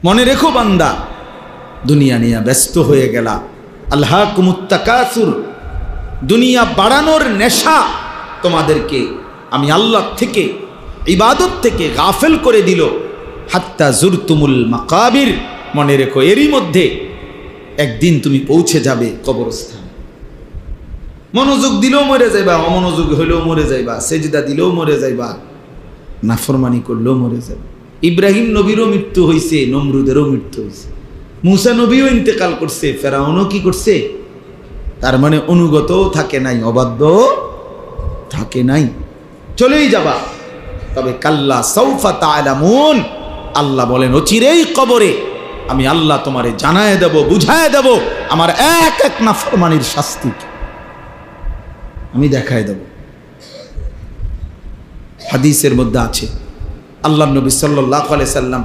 মনে রেখো বান্দা, দুনিয়া নিয়ে ব্যস্ত হয়ে গেলা। আলহাকুমুত তাকাসুর, দুনিয়া বাড়ানোর নেশা তোমাদেরকে আমি আল্লাহ থেকে, ইবাদত থেকে গাফেল করে দিল। হাত্তা জুরতুমুল মাকাবির, মনে রেখো এরই মধ্যে একদিন তুমি পৌঁছে যাবে কবরস্থান। মনোযোগ দিলেও মরে যাইবা, অমনোযোগ হইলেও মরে যাইবা, সেজদা দিলেও মরে যাইবা, নাফরমানি করলেও মরে যাবে। ইব্রাহিম নবীরও মৃত্যু হয়েছে, নমরুদেরও মৃত্যু হয়েছে, মুসা নবীও ইন্তেকাল করছে, ফেরাউনও কি করছে? তার মানে অনুগতও থাকে নাই, অবাধ্য থাকে নাই, চলেই যাবা। তবে কাল্লা সাউফা তা'লামুন, আল্লাহ বলেন অচিরেই কবরে আমি আল্লাহ তোমারে জানায় দেব, বুঝায় দেব আমার এক এক নাফরমানির শাস্তি আমি দেখায় দেব। হাদিসের মধ্যে আছে আল্লাহ নবী সাল্লাল্লাহু আলাইহি সাল্লাম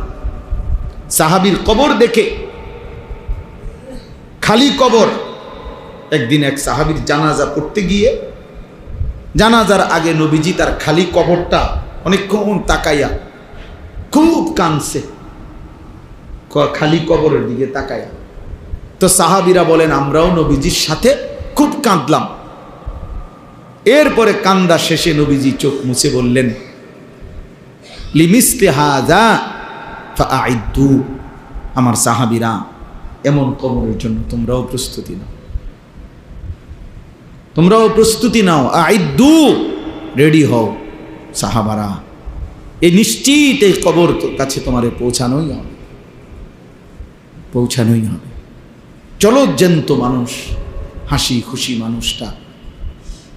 সাহাবীর কবর দেখে, খালি কবর, একদিন এক সাহাবীর জানাজা পড়তে গিয়ে জানাজার আগে নবীজি তার খালি কবরটা অনেকক্ষণ তাকাইয়া খুব কাঁদছে, খালি কবরের দিকে তাকাইয়া। তো সাহাবীরা বলেন আমরাও নবীজির সাথে খুব কাঁদলাম। এরপরে কান্দা শেষে নবীজি চোখ মুছে বললেন, লিমিসলি হাযা ফাআইদ্দু, আমার সাহাবীরা এমন কবরের জন্য তোমরাও প্রস্তুতি নাও, তোমরাও প্রস্তুতি নাও। আইদ্দু, রেডি হও সাহাবারা, এই নিশ্চিত এই কবর কাছে তোমারে পৌঁছানোই হবে, পৌঁছানোই হবে। চলো জ্যান্ত মানুষ, হাসি খুশি মানুষটা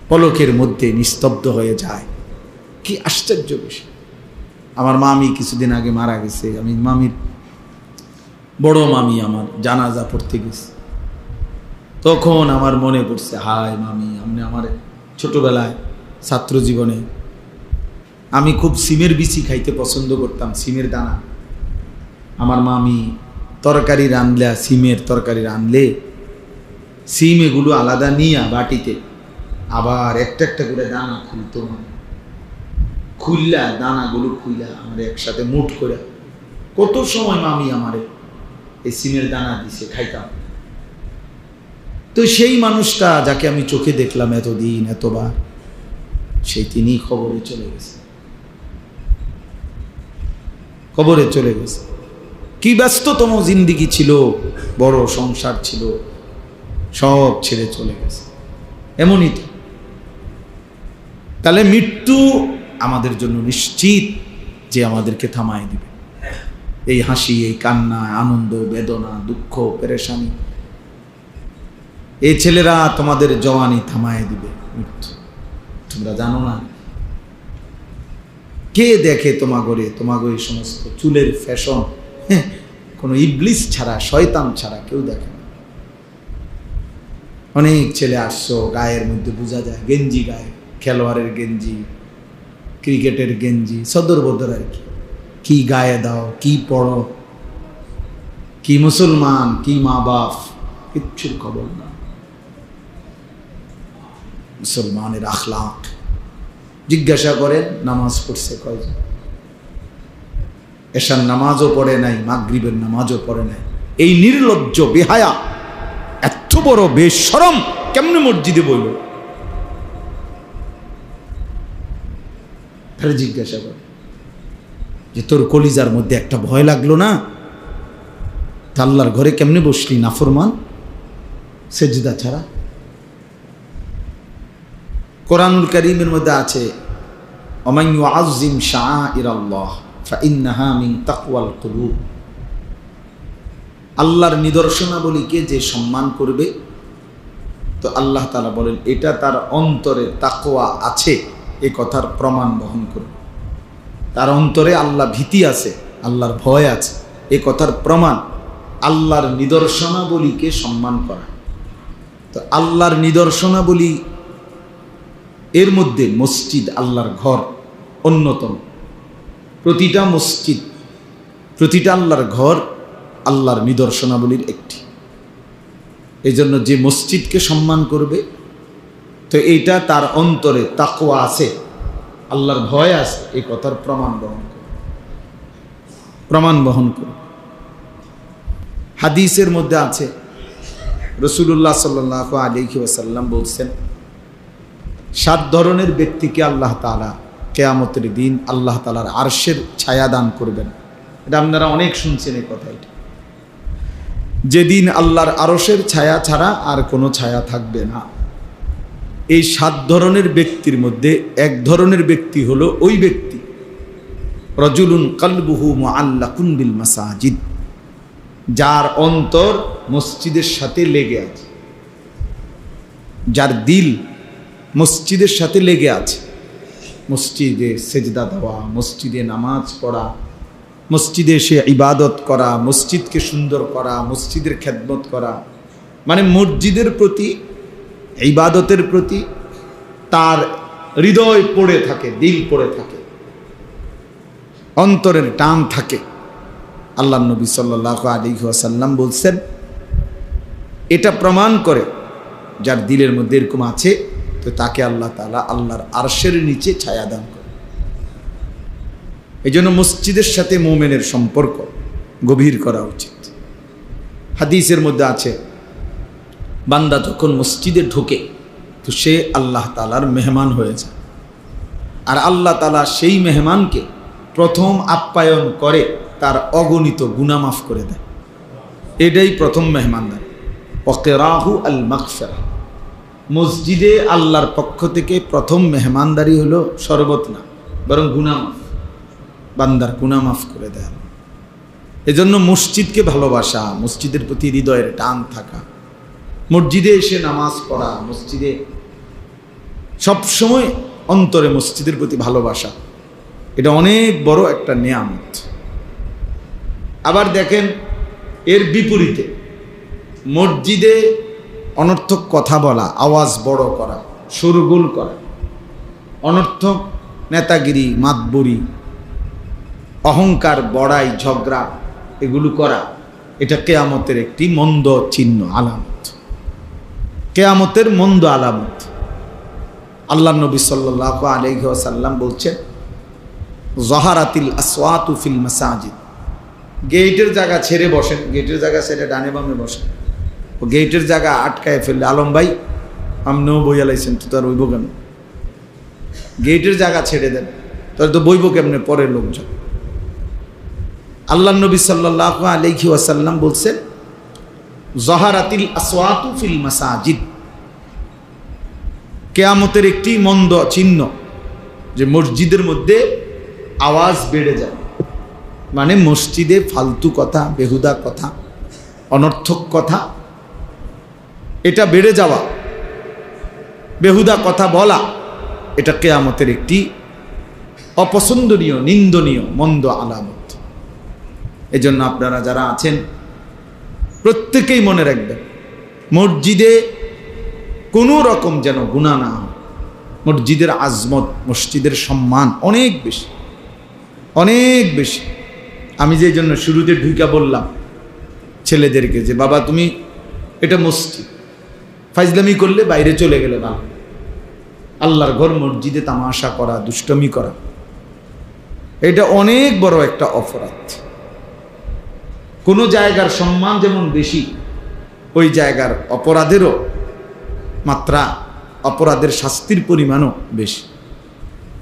পলকের মধ্যে নিস্তব্ধ হয়ে যায়। কি আশ্চর্য বিষয়। আমার মামি কিছুদিন আগে মারা গেছে, আমি মামির বড় মামি আমার জানাজা পড়তে গেছি, তখন আমার মনে পড়ছে, হায় মামি, আপনি আমার ছোটবেলায় ছাত্র জীবনে আমি খুব সিমের বিচি খাইতে পছন্দ করতাম, সিমের দানা। আমার মামি তরকারি রাঁধলে, সিমের তরকারি রাঁধলে সিম এগুলো আলাদা নিয়ে বাটিতে আবার একটা একটা করে দানা খুলতো, খুললা দানাগুলো খুইলা আমার একসাথে মুঠ করে কত সময় মামি আমারে এই সিমের দানা দিছে, খাইতাম। তো সেই মানুষটা যাকে আমি চোখে দেখলাম এতদিন এতবার, সেই তিনি কবরে চলে গেছে, কবরে চলে গেছে। কি ব্যস্ততম জিন্দিগি ছিল, বড় সংসার ছিল, সব ছেড়ে চলে গেছে। এমনই তো। তাহলে মৃত্যু আমাদের জন্য নিশ্চিত যে আমাদেরকে থামায় দিবে। এই হাসি, এই কান্না, আনন্দ, বেদনা, দুঃখ, পেরেশানি, এই ছেলেরা তোমাদের জওয়ানি থামায় দিবে মৃত্যু। তোমরা জানো না কে দেখে তোমাগরে, তোমাগো এই সমস্ত চুলের ফ্যাশন, কোনো ইবলিস ছাড়া, শয়তান ছাড়া কেউ দেখে না। অনেক ছেলে আসছো, গায়ের মধ্যে বোঝা যায় গেঞ্জি গায়ে, খেলোয়াড়ের গেঞ্জি, ক্রিকেটের গেঞ্জি, সদর বদর আর কি। কি গায়ে দাও, কি পড়ো, কি মুসলমান, কি মা বাপ, কিচ্ছুর খবর না। মুসলমানের আখলাক জিজ্ঞাসা করেন, নামাজ পড়ছে কয়জন? এশার নামাজও পড়ে নাই, মাগরিবের নামাজও পড়ে নাই। এই নির্লজ্জ বেহায়া, এত বড় বেশরম কেমনে মসজিদে বইল? তাহলে জিজ্ঞাসা করে যে তোর কলিজার মধ্যে একটা ভয় লাগলো না? তা আল্লাহর ঘরে কেমনে বসলি নাফরমান, সেজদা ছাড়া? কোরআনুল কারীমের মধ্যে আছে, ওমান ইউআযযিম শাআইরাল্লাহ ফাইন্নাহা মিন তাকওয়াল কুলুব। আল্লাহর নিদর্শনাবলীকে যে সম্মান করবে, তো আল্লাহ তাআলা বলেন এটা তার অন্তরে তাকওয়া আছে, এই কথার প্রমাণ বহন করবে। তার অন্তরে আল্লাহ ভীতি আছে, আল্লাহর ভয় আছে, এই কথার প্রমাণ আল্লাহর নিদর্শনাবলীকে সম্মান করা। তো আল্লাহর নিদর্শনাবলী এর মধ্যে মসজিদ, আল্লাহর ঘর অন্যতম। প্রতিটা মসজিদ, প্রতিটা আল্লাহর ঘর আল্লাহর নিদর্শনাবলীর একটি। এই জন্য যে মসজিদকে সম্মান করবে, তো এইটা তার অন্তরে তাকওয়া আছে, আল্লাহর ভয় আছে, এই কথার প্রমাণ বহন করবে, প্রমাণ বহন করবে। হাদিসের মধ্যে আছে, রাসূলুল্লাহ সাল্লাল্লাহু আলাইহি ওয়াসাল্লাম বলছেন, 7 ধরনের ব্যক্তিকে আল্লাহ তাআলা কিয়ামতের দিন আল্লাহ তাআলার আরশের ছায়া দান করবেন। এটা আপনারা অনেক শুনছেন এই কথা। এটা যেদিন আল্লাহর আরশের ছায়া ছাড়া আর কোনো ছায়া থাকবে না। এই 7 ধরনের ব্যক্তির মধ্যে এক ধরনের ব্যক্তি হলো ওই ব্যক্তি, রাজুলুন কলবুহু মুআল্লাকুন বিল মাসাজিদ, যার অন্তর মসজিদের সাথে লেগে আছে, যার দিল মসজিদের সাথে লেগে আছে। মসজিদে সেজদা দেওয়া, মসজিদে নামাজ পড়া, মসজিদে এসে ইবাদত করা, মসজিদকে সুন্দর করা, মসজিদের খেদমত করা, মানে মসজিদের প্রতি, ইবাদতের প্রতি তার হৃদয় পড়ে থাকে, দিল পড়ে থাকে, অন্তরের টান থাকে। আল্লাহ নবী সাল্লাল্লাহু আলাইহি ওয়াসাল্লাম বলছেন, এটা প্রমাণ করে যার দিলের মধ্যে এরকম আছে, তো তাকে আল্লাহ তাআলা আল্লাহর আরশের নিচে ছায়া দান করে। এই জন্য মসজিদের সাথে মুমিনের সম্পর্ক গভীর করা উচিত। হাদিসের মধ্যে আছে, বান্দা যখন মসজিদে ঢোকে তো সে আল্লাহ তাআলার মেহমান হয়ে যায়, আর আল্লাহ তাআলা সেই মেহমানকে প্রথম আপ্যায়ন করে তার অগণিত গুনাহ মাফ করে দেয়। এটাই প্রথম মেহমানদারি। ওয়াকিরাহু আল মাগফিরা, মসজিদে আল্লাহর পক্ষ থেকে প্রথম মেহমানদারি হলো শরবত না, বরং গুনাহ মাফ, বান্দার গুনাহ মাফ করে দেয়। এজন্য মসজিদকে ভালোবাসা, মসজিদের প্রতি হৃদয়ের টান থাকা, মসজিদে এসে নামাজ পড়া, মসজিদে সবসময় অন্তরে মসজিদের প্রতি ভালোবাসা, এটা অনেক বড় একটা নিয়ামত। আবার দেখেন, এর বিপরীতে মসজিদে অনর্থক কথা বলা, আওয়াজ বড় করা, শোরগোল করা, অনর্থক নেতাগিরি, মাতবরি, অহংকার, বড়াই, ঝগড়া, এগুলো করা, এটা কিয়ামতের একটি মন্দ চিহ্ন, আলামত, কিয়ামতের মন্দ আলামত। আল্লাহ নবী সাল্লাল্লাহু আলাইহি ওয়াসাল্লাম বলছেন, যাহারাতিল আসওয়াতু ফিল মাসাজিদ, গেটের জায়গা ছেড়ে বসেন, গেটের জায়গা ছেড়ে ডানে বামে বসেন, ও গেটের জায়গা আটকায় ফেললে, আলম ভাই আপনিও বইয়া লাইছেন, তো তার বইব কেন? গেটের জায়গা ছেড়ে দেন, তার তো বইব কেমনে পরের লোকজন। আল্লাহ নবী সাল্লাল্লাহু আলাইহি ওয়াসাল্লাম বলছেন, যাহারাতিল আসওয়াতু ফিল মাসাজিদ, কিয়ামতের একটি মন্দ চিহ্ন যে মসজিদের মধ্যে আওয়াজ বেড়ে যায়, মানে মসজিদে ফালতু কথা, বেহুদা কথা, অনর্থক কথা, এটা বেড়ে যাওয়া, বেহুদা কথা বলা, এটা কিয়ামতের একটি অপছন্দনীয়, নিন্দনীয়, মন্দ আলামত। এজন্য আপনারা যারা আছেন প্রত্যেকেই মনে রাখবেন, মসজিদে কোনো রকম যেন গুনাহ না হয়। মসজিদের আজমত, মসজিদের সম্মান অনেক বেশি, অনেক বেশি। আমি যে জন্য শুরুতে ঢুকা বললাম ছেলেদেরকে যে বাবা তুমি, এটা মসজিদ, ফাইজলামি করলে বাইরে চলে গেলে না, আল্লাহর ঘর মসজিদে তামাশা করা, দুষ্টমি করা, এটা অনেক বড় একটা অপরাধ। কোনো জায়গার সম্মান যেমন বেশি, ওই জায়গার অপরাধেরও মাত্রা, অপরাধের শাস্তির পরিমাণও বেশি।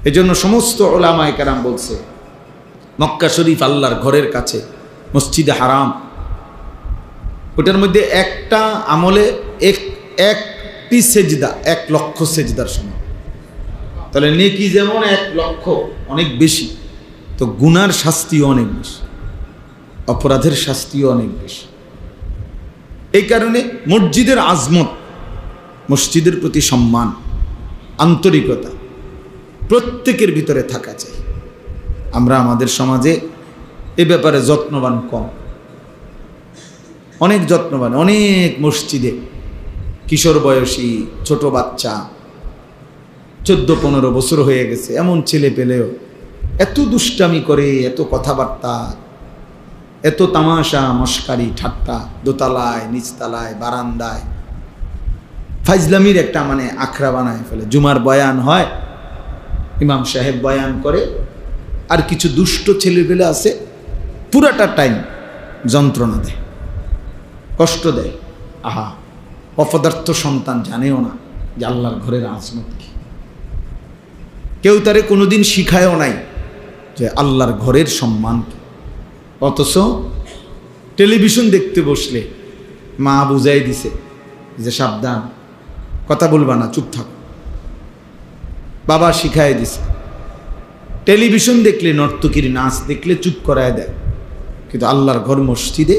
এজন্য সমস্ত উলামায়ে কেরাম বলছে, মক্কা শরীফ আল্লাহর ঘরের কাছে, মসজিদে হারাম, ওটার মধ্যে একটা আমলে একটি সেজদা 1 লক্ষ সেজদার সমান। তাহলে নেকি যেমন 1 লক্ষ, অনেক বেশি, তো গুনার শাস্তিও অনেক বেশি, অপরাধের শাস্তিও অনেক বেশি। এই কারণে মসজিদের আজমত, মসজিদের প্রতি সম্মান, আন্তরিকতা প্রত্যেকের ভিতরে থাকা চাই। আমরা আমাদের সমাজে এ ব্যাপারে যত্নবান কম, অনেক যত্নবান। অনেক মসজিদে কিশোর বয়সী ছোট বাচ্চা, 14-15 বছর হয়ে গেছে, এমন ছেলে পেলেও এত দুষ্টামি করে, এত কথাবার্তা, এত তামাশা, মস্কারি, ঠাট্টা, দোতলায়, নিচতলায়, বারান্দায় ফাইজলামির একটা মানে আখড়া বানায় ফেলে। জুমার বয়ান হয়, ইমাম সাহেব বয়ান করে, আর কিছু দুষ্ট ছেলেপেলে আছে পুরাটা টাইম যন্ত্রণা দেয়, কষ্ট দেয়। আহা, অপদার্থ সন্তান জানেও না যে আল্লাহর ঘরের আজমত কি। কেউ তারে কোনোদিন শিখায়ও নাই যে আল্লাহর ঘরের সম্মান কি। অথচ টেলিভিশন দেখতে বসলে মা বুঝাই দিছে যে সাবধান, কথা বলবা না, চুপ থাকো। বাবা শিখাই দিছে। টেলিভিশন দেখলে, নর্তকীর নাচ দেখলে চুপ করায় দেয়। কিন্তু আল্লাহর ঘর মসজিদে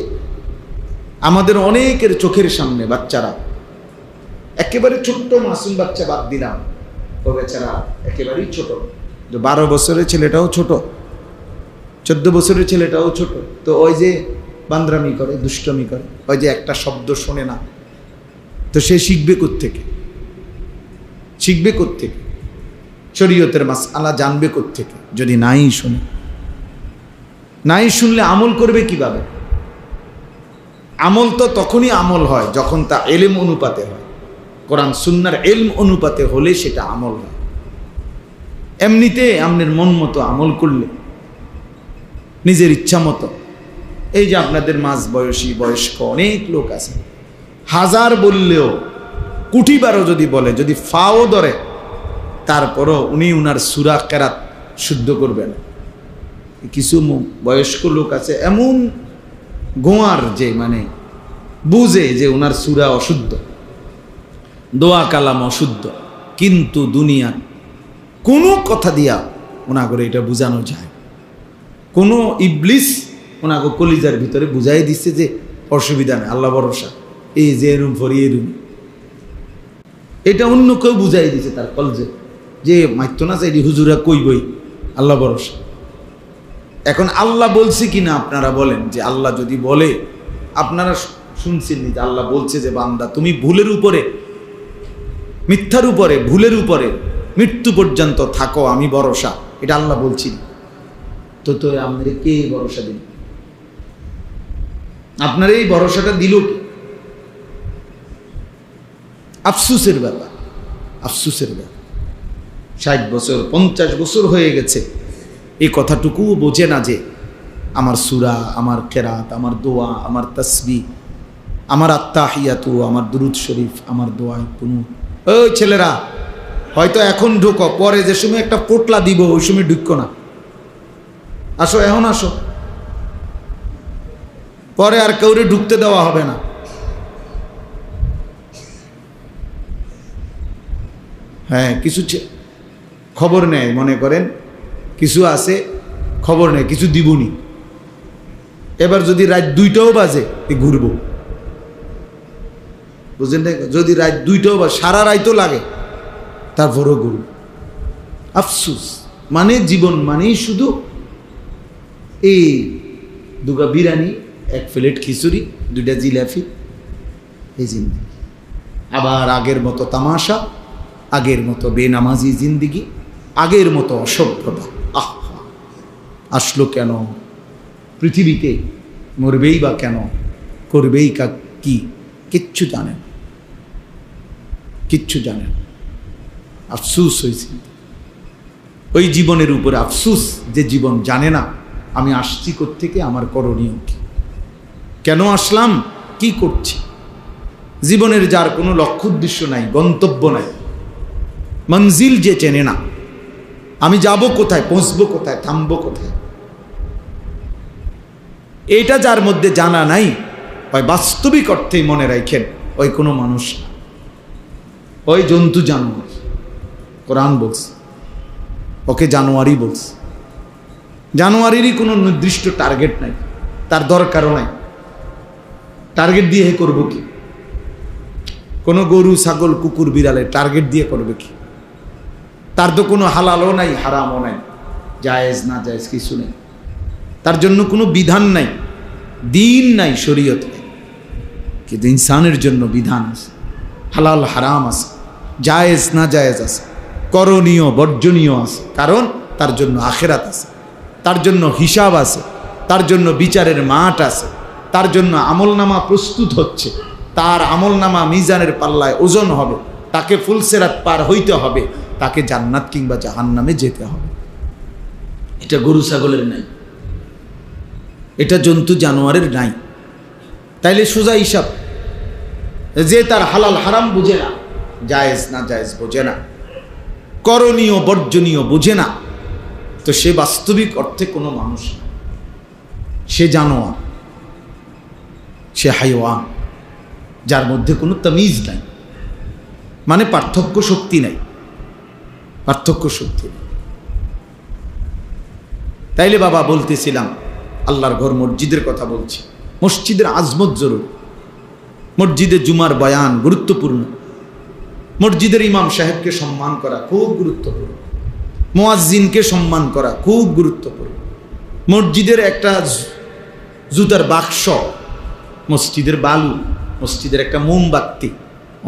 আমাদের অনেকের চোখের সামনে বাচ্চারা, একেবারে ছোট্ট মাসুম বাচ্চা বাদ দিলাম, ও বেচারা একেবারেই ছোট, 12 বছরের ছেলেটাও ছোট, 14 বছরের ছেলেটাও ছোট। তো ওই যে বান্দরামি করে, দুষ্টমি করে, ওই যে একটা শব্দ শোনে না, তো সে শিখবে কোত্থেকে? শিখবে কোত্থেকে? শরীয়তের মাসআলা জানবে কোত্থেকে যদি নাই শুনে? নাই শুনলে আমল করবে কিভাবে? আমল তো তখনই আমল হয় যখন তা এলেম অনুপাতে হয়। কোরআন সুন্নাহর ইলম অনুপাতে হলে সেটা আমল হয়। এমনিতে আপনার মন মতো আমল করলে, নিজের ইচ্ছা মতো, এই যে আপনাদের মাঝ বয়সী বয়স্ক অনেক লোক আছে, হাজার বললেও, কোটিবারও যদি বলে, যদি ফাও ধরে, তারপরও উনি উনার সূরা কেরাত শুদ্ধ করবেন। কিছু বয়স্ক লোক আছে এমন গোয়ার, যে মানে বুঝে যে উনার সূরা অশুদ্ধ, দোয়া কালাম অশুদ্ধ, কিন্তু দুনিয়ার কোনো কথা দিয়া ওনাগরে এটা বোঝানো যায়। কোনো ইবলিস ওনাকে কলিজার ভিতরে বুঝাই দিচ্ছে যে অসুবিধা নেই, আল্লাহ ভরসা, এই যে রুম ফরি এই রুম, এটা অন্য কেউ বুঝাই দিচ্ছে তার কলজে, যে মাইতো না চাইলি হুজুরা কইবই আল্লাহ ভরসা। এখন আল্লাহ বলছে কিনা আপনারা বলেন, যে আল্লাহ যদি বলে, আপনারা শুনছেন যে আল্লাহ বলছে যে বান্দা তুমি ভুলের উপরে, মিথ্যার উপরে, ভুলের উপরে মৃত্যু পর্যন্ত থাকো, আমি ভরসা, এটা আল্লাহ বলছি। তো তো আপনার কে ভরসা দিন? আপনার এই ভরসাটা দিল কি? আফসুসের ব্যাপার, আফসুসের ব্যাপার। 60 বছর 50 বছর হয়ে গেছে, এই কথাটুকু বোঝে না যে আমার সূরা, আমার কেরাত, আমার দোয়া, আমার তাসবিহ, আমার আত্তাহিয়াতু, আমার দুরূদ শরীফ, আমার দোয়া কুনুত। ওই ছেলেরা, হয়তো এখন ঢুকো, পরে যে সময় একটা পোটলা দিব ওই সময় ঢুকো না। আসো, এখন আসো, পরে আর কাউরে ঢুকতে দেওয়া হবে না। হ্যাঁ, কিছু খবর নেয়, মনে করেন কিছু আছে খবর নেয়, কিছু দিবনি। এবার যদি রাত 2টাও বাজে ঘুরবো, বুঝলেন? যদি রাত 2টাও বাজে, সারা রাতও লাগে, তারপরও ঘুরবো। আফসুস মানে জীবন মানেই শুধু এই 2 বিরিয়ানি, 1 প্লেট খিচুড়ি, 2টা জিলাপি, এই জিন্দিগি। আবার আগের মতো তামাশা, আগের মতো বেনামাজি জিন্দিগি, আগের মতো অসভ্যতা। আসলো কেন পৃথিবীতে? মরবেই বা কেন? করবেই কি? কিচ্ছু জানেন, কিচ্ছু জানেন। আফসুস হয়েছে ওই জীবনের উপরে, আফসুস যে জীবন জানে না আমি আসছি কোত্থেকে, আমার করণীয় কি, কেন আসলাম, কি করছি। জীবনের যার কোনো লক্ষ্য উদ্দেশ্য নাই, গন্তব্য নাই, মঞ্জিল যে চেনে না, আমি যাব কোথায়, পৌঁছবো কোথায়, থামবো কোথায়, এটা যার মধ্যে জানা নাই, ওই বাস্তবিক অর্থেই মনে রাখেন ওই কোনো মানুষ না, ওই জন্তু জানোয়ার। কোরআন বলছে ওকে জানোয়ারই বলছে। জানোয়ারেরই কোনো নির্দিষ্ট টার্গেট নাই, তার দরকারও নাই। টার্গেট দিয়ে করবো কি? কোনো গরু, ছাগল, কুকুর, বিড়ালের টার্গেট দিয়ে করবে কি? তার তো কোনো হালালও নাই, হারামও নাই, জায়েজ না জায়েজ কিছু নেই, তার জন্য কোনো বিধান নাই, দিন নাই, শরীয়ত নেই। কিন্তু ইনসানের জন্য বিধান আছে, হালাল হারাম আছে, জায়েজ না জায়েজ আছে, করণীয় বর্জনীয় আছে। কারণ তার জন্য আখিরাত আছে, তার জন্য হিসাব আছে, তার জন্য বিচারের মাঠ আছে, তার জন্য আমলনামা প্রস্তুত হচ্ছে, তার আমলনামা মিজানের পাল্লায় ওজন হবে, তাকে ফুলসেরাত পার হইতে হবে, তাকে জান্নাত কিংবা জাহান্নামে যেতে হবে। এটা গরু ছাগলের নাই, এটা জন্তু জানোয়ারের নাই। তাইলে সোজা হিসাব, যে তার হালাল হারাম বুঝে না, জায়েজ না জায়েজ বোঝে না, করণীয় বর্জনীয় বুঝে না, তো সে বাস্তবিক অর্থে কোনো মানুষ না, সে জানোয়ার, সে হাইওয়ান, যার মধ্যে কোনো তামিজ নাই, মানে পার্থক্য শক্তি নাই, পার্থক্য শক্তি নেই। তাইলে বাবা বলতেছিলাম আল্লাহর ঘর মসজিদের কথা বলছি। মসজিদের আজমত জরুরি, মসজিদে জুমার বয়ান গুরুত্বপূর্ণ, মসজিদের ইমাম সাহেবকে সম্মান করা খুব গুরুত্বপূর্ণ, মুয়াজ্জিনকে সম্মান করা খুব গুরুত্বপূর্ণ, মসজিদের একটা জুতার বাক্স, মসজিদের বালু, মসজিদের একটা মোমবাতি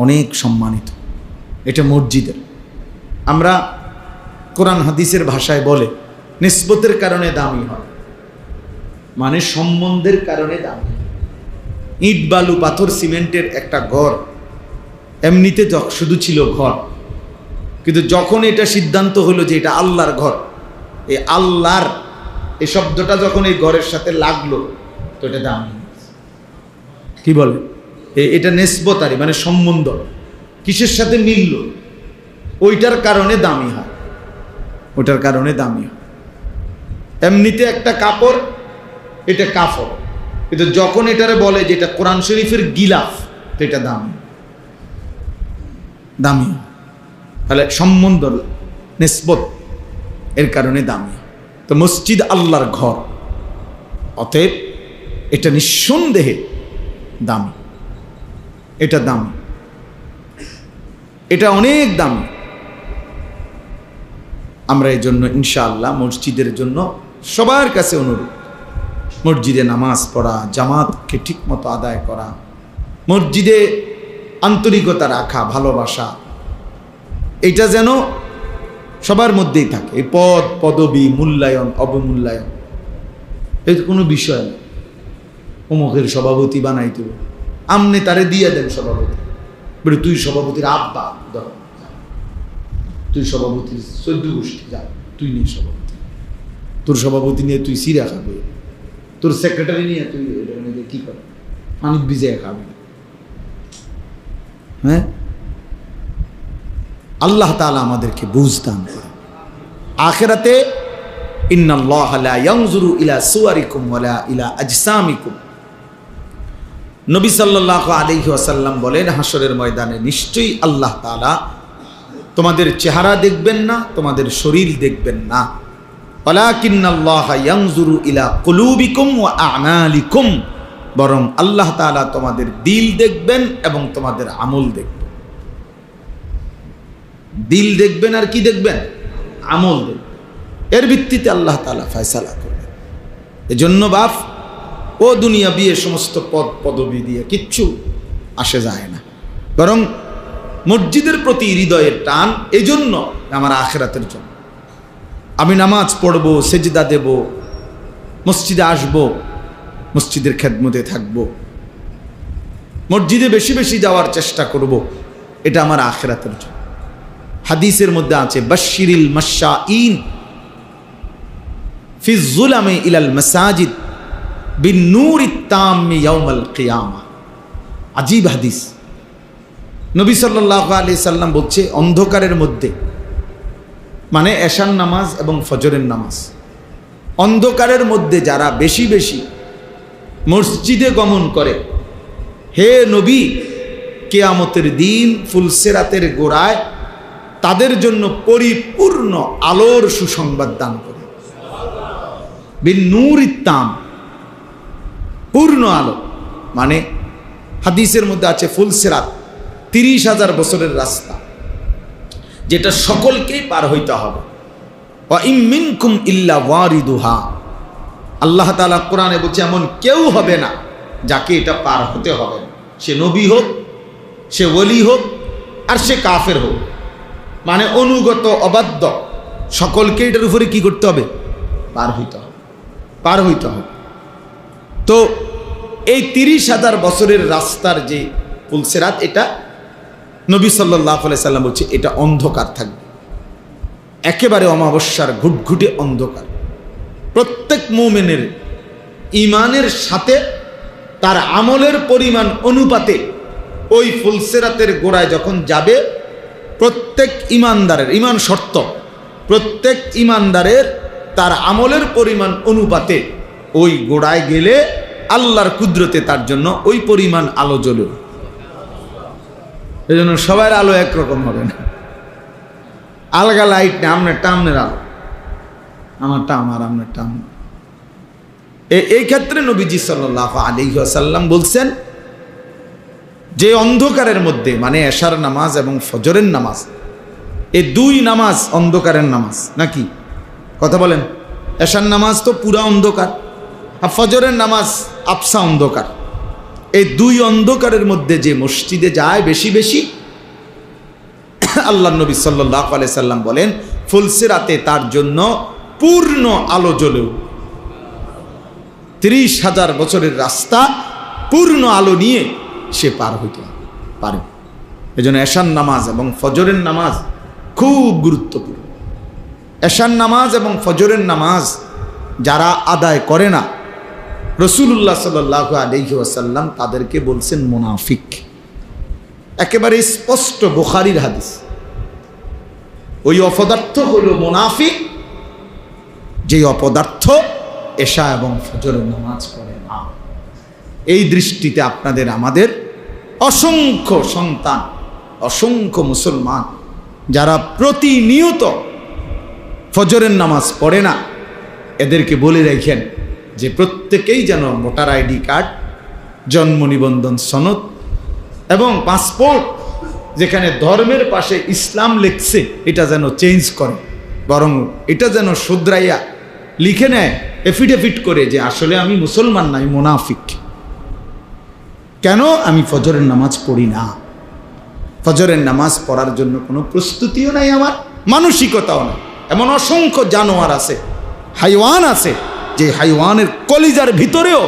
অনেক সম্মানিত, এটা মসজিদের। আমরা কোরআন হাদিসের ভাষায় বলে নিসবতের কারণে দামি হয়, মানে সম্বন্ধের কারণে দামি। ইট বালু পাথর সিমেন্টের একটা ঘর এমনিতে শুধু ছিল ঘর, কিন্তু যখন এটা সিদ্ধান্ত হলো যে এটা আল্লাহর ঘর, এই আল্লাহর এই শব্দটা যখন এই ঘরের সাথে লাগলো তো এটা দামি। কি বলে এটা নিসবতারি, মানে সম্বন্ধ কিসের সাথে মিলল, ওইটার কারণে দামি হয়, ওইটার কারণে দামি হয়। এমনিতে একটা কাপড়, এটা কাপড়, কিন্তু যখন এটারে বলে যে এটা কোরআন শরীফের গিলাফ তো এটা দামি, দামি। তাহলে সম্বন্ধ নিসবত এর কারণে দামি। তো মসজিদ আল্লাহর ঘর, অতএব এটা নিঃসন্দেহে দামি, এটা দামি, এটা অনেক দামি। আমরা এই জন্য ইনশাআল্লাহ মসজিদের জন্য সবার কাছে অনুরোধ, মসজিদে নামাজ পড়া, জামাতকে ঠিক মতো আদায় করা, মসজিদে আন্তরিকতা রাখা, ভালোবাসা, এটা যেন সবার মধ্যেই থাকে। এই পদ পদবী, মূল্যায়ন অবমূল্যায়ন এই কোনো বিষয় না। অমুকের সভাপতি বানাই দেব, আমনে তারে দিয়ে দেন সভাপতি, বলে তুই সভাপতির আব্বা, ধর তুই সভাপতির 14 গোষ্ঠী, যা তুই নিয়ে সভাপতি, তোর সভাপতি নিয়ে তুই সিরা খাবে, তোর সেক্রেটারি নিয়ে তুই কি কর পানি ভিজে খাবে। হ্যাঁ, আল্লাহ তাআলা আমাদেরকে বুঝ দান করে। আখিরাতে ইন্নাল্লাহা লা ইয়ানজুরু ইলা সুওয়ারিকুম ওয়ালা ইলা আজসামিকুম, নবী সাল্লাল্লাহু আলাইহি ওয়াসাল্লাম বলেন হাসরের ময়দানে নিশ্চয়ই আল্লাহ তাআলা তোমাদের চেহারা দেখবেন না, তোমাদের শরীর দেখবেন না, ওয়ালাকিন্নাল্লাহা ইয়ানজুরু ইলা কুলুবিকুম ওয়া আমালিকুম, বরং আল্লাহ তাআলা তোমাদের দিল দেখবেন এবং তোমাদের আমল দেখবেন। দিল দেখবেন আর কি দেখবেন? আমল দেখবেন। এর ভিত্তিতে আল্লাহ তাআলা ফয়সালা করবেন। এজন্য বাপ ও দুনিয়া বিয়ে সমস্ত পদ পদবি দিয়ে কিচ্ছু আসে যায় না, বরং মসজিদের প্রতি হৃদয়ের টান, এজন্য আমার আখিরাতের জন্য। আমি নামাজ পড়ব, সেজদা দেব, মসজিদে আসব, মসজিদের খেদমতে থাকব, মসজিদে বেশি বেশি যাওয়ার চেষ্টা করব, এটা আমার আখিরাতের জন্য। হাদিসের মধ্যে আছে বাশশিরিল মাশাঈন ফি যুলামি ইলাল মাসাজিদ বিন-নূরিত তাম্মি ইয়াউমাল কিয়ামা। আজীব হাদিস। নবী সাল্লাল্লাহু আলাইহি সাল্লাম বলছে অন্ধকারের মধ্যে, মানে এশার নামাজ এবং ফজরের নামাজ, অন্ধকারের মধ্যে যারা বেশি বেশি মসজিদে গমন করে, হে নবী কিয়ামতের দিন ফুলসিরাতের গোড়ায় তাদের জন্য পরিপূর্ণ আলোর সুসংবাদ দান করে। বিন-নূরিত তাম, পূর্ণ আলো, মানে হাদিসের মধ্যে আছে ফুলসিরাত 30,000 বছরের রাস্তা, যেটা সকলকেই পার হইতে হবে। ওয়া ইম মিনকুম ইল্লা ওয়ারিদুহা, আল্লাহ তাআলা কোরআনে বলছে এমন কেউ হবে না যাকে এটা পার হতে হবে, সে নবী হোক, সে ওলি হোক, আর সে কাফের হোক, মানে অনুগত অবাধ্য, সকলকে এটার উপরে কি করতে হবে? পার হইতে হবে, পার হইতে হবে। তো এই 30,000 বছরের রাস্তার যে ফুলসিরাত, এটা নবী সাল্লাল্লাহু আলাইহি সাল্লাম বলছে এটা অন্ধকার থাকবে, একেবারে অমাবস্যার ঘুটঘুটে অন্ধকার। প্রত্যেক মুমিনের ইমানের সাথে তার আমলের পরিমাণ অনুপাতে ওই ফুলসিরাতের গোড়ায় যখন যাবে, প্রত্যেক ইমানদারের, ইমান শর্ত, প্রত্যেক ইমানদারের তার আমলের পরিমাণ অনুপাতে ওই গোড়ায় গেলে আল্লাহর কুদরতে তার জন্য ওই পরিমাণ আলো জ্বলে। এই জন্য সবার আলো একরকম হবে না, আলগা লাইট না, আপনারটা আপনার আলো, আমারটা আমার, আপনারটা আমার। এই ক্ষেত্রে নবীজি সাল্লাল্লাহু আলাইহি ওয়াসাল্লাম বলছেন যে অন্ধকারের মধ্যে, মানে এশার নামাজ এবং ফজরের নামাজ, এই দুই নামাজ অন্ধকারের নামাজ নাকি? কথা বলেন। এশার নামাজ তো পুরা অন্ধকার, আর ফজরের নামাজ আবসা অন্ধকার। এই দুই অন্ধকারের মধ্যে যে মসজিদে যায় বেশি বেশি, আল্লাহ নবী সাল্লাল্লাহু আলাইহি সাল্লাম বলেন ফুলসিরাতে তার জন্য পূর্ণ আলো জ্বলে। 30,000 বছরের রাস্তা পূর্ণ আলো নিয়ে সে পার হইতে পারে। এজন্য এশার নামাজ এবং ফজরের নামাজ খুব গুরুত্বপূর্ণ। এশার নামাজ এবং ফজরের নামাজ যারা আদায় করে না, রাসূলুল্লাহ সাল্লাল্লাহু আলাইহি ওয়াসাল্লাম তাদেরকে বলছেন মুনাফিক। একেবারে স্পষ্ট বুখারীর হাদিস। ওই অপদার্থ হলো মুনাফিক, যে অপদার্থ এশা এবং ফজরের নামাজ পড়ে না। এই দৃষ্টিতে আপনাদের আমাদের অসংখ্য সন্তান, অসংখ্য মুসলমান যারা প্রতিনিয়ত ফজরের নামাজ পড়ে না, এদেরকে বলে রাখেন যে প্রত্যেকেই যেন ভোটার আইডি কার্ড, জন্ম নিবন্ধন সনদ এবং পাসপোর্ট যেখানে ধর্মের পাশে ইসলাম লিখছে এটা যেন চেঞ্জ করে, বরং এটা যেন শুধরাইয়া লিখে নেয়, এফিডেভিট করে যে আসলে আমি মুসলমান না, আমি মুনাফিক। কেন? আমি ফজরের নামাজ পড়ি না, ফজরের নামাজ পড়ার জন্য কোনো প্রস্তুতিও নাই, আমার মানসিকতাও নাই। এমন অসংখ্য জানোয়ার আছে, হাইওয়ান আছে, যে হাইওয়ানের কলিজার ভিতরেও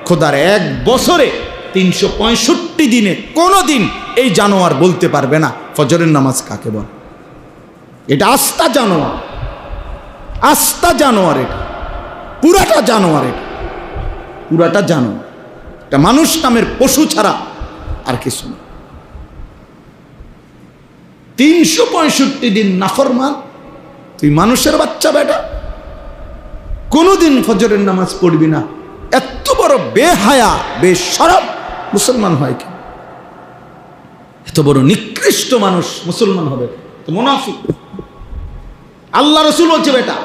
খোদার 1 বছরে 365 দিনে কোনো দিন এই জানোয়ার বলতে পারবে না ফজরের নামাজ কাকে বলে। এটা আস্তা জানোয়ার, আস্তা জানোয়ার, এটা পুরাটা জানোয়ার, এটা পুরাটা জানোয়ার। এটা মানুষ নামের পশু ছাড়া আর কিছু না। 365 দিন নাফরমান, তুই মানুষের বাচ্চা বেটা, কোনোদিন ফজরের নামাজ পড়বি না। এত বড় বেহায়া বেশরম মুসলমান হয় কেন? এত বড় নিকৃষ্ট মানুষ মুসলমান হবে তো মুনাফিক। আল্লাহ রাসূল বলছে, বেটা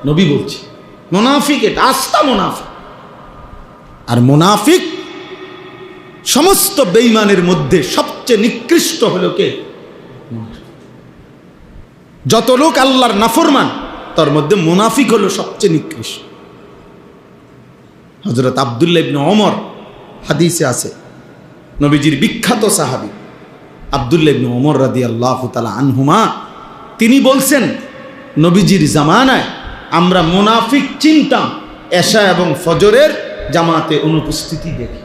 নবী বলছে মুনাফিক, এটা আস্তা মুনাফিক। আর মুনাফিক সমস্ত বেঈমানের মধ্যে সবচেয়ে নিকৃষ্ট হলো কে? যত লোক আল্লাহর নাফরমান তার মধ্যে মুনাফিক হলো সবচেয়ে নিকৃষ্ট। হযরত আব্দুল্লাহ ইবনে ওমর হাদিসে আছে, নবীজির বিখ্যাত সাহাবী আব্দুল্লাহ ইবনে ওমর রাদিয়াল্লাহু তাআলা আনহুমা, তিনি বলছেন নবীজির জামানায় আমরা মুনাফিক চিনতাম এশা এবং ফজরের জামাতে অনুপস্থিতি দেখে।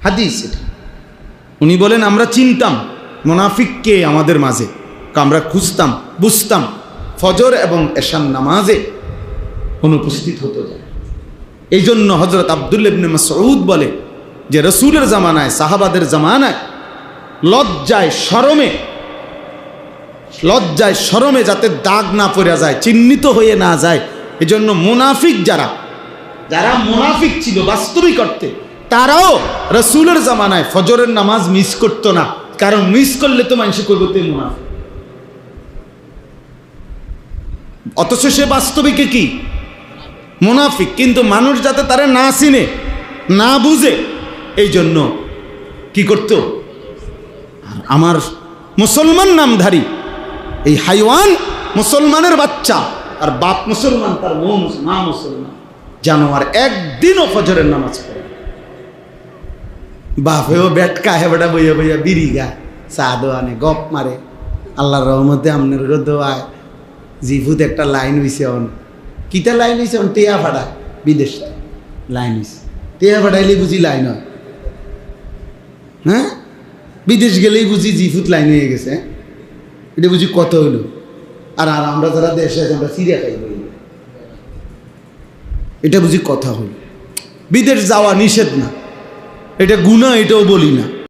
হাদিস এটা। উনি বলেন আমরা চিনতাম মুনাফিককে আমাদের মাঝে, আমরা খুঁজতাম, বুঝতাম ফজর এবং এশার নামাজে অনুপস্থিত হতো যায়। এই জন্য হযরত আব্দুল্লাহ ইবনে মাসউদ বলে যে রাসূলের জামানায়, সাহাবাদের জামানায় লজ্জায় শরমে যাতে দাগ না পড়ে যায়, চিহ্নিত হয়ে না যায়, এজন্য মুনাফিক যারা মুনাফিক ছিল বাস্তবিক অর্থে, তারাও রাসূলের জামানায় ফজরের নামাজ মিস করতো না, কারণ মিস করলে তো মানুষ কইব তে মুনাফিক। অথচ সে বাস্তবিকে কি? মুনাফিক। কিন্তু মানুষ যাতে তারা না চিনে, না বুঝে, এই জন্য কি করত? আমার মুসলমান নামধারী এই হাইওয়ান মুসলমানের বাচ্চা, আর বাপ মুসলমান, তার মা মুসলমান, জানোয়ার একদিনও ফজরের নামাজ পড়ে। বাপেও বেটকা হে বেটা বইয়া বইয়া বিড়ি গায়, চা দোয়ানে গপ মারে। আল্লাহর রহমতে আপনার দোয়ায় জিফুত একটা লাইন হইছে, অন কিতা লাইন হইছে, অন টেয়া ফাড়া বিদেশ লাইন হইছে। টেয়া ফাড়াইলে বুঝি লাইন হয়? হ্যাঁ, বিদেশ গেলেই বুঝি জিফুত লাইন হয়ে গেছে। এটা বুঝি কত হইল। আর আমরা যারা দেশে আমরা চিড়িয়া খাই, এটা বুঝি কথা হইল। বিদেশ যাওয়া নিষেধ না, এটা গুনাহ, এটাও বলি না।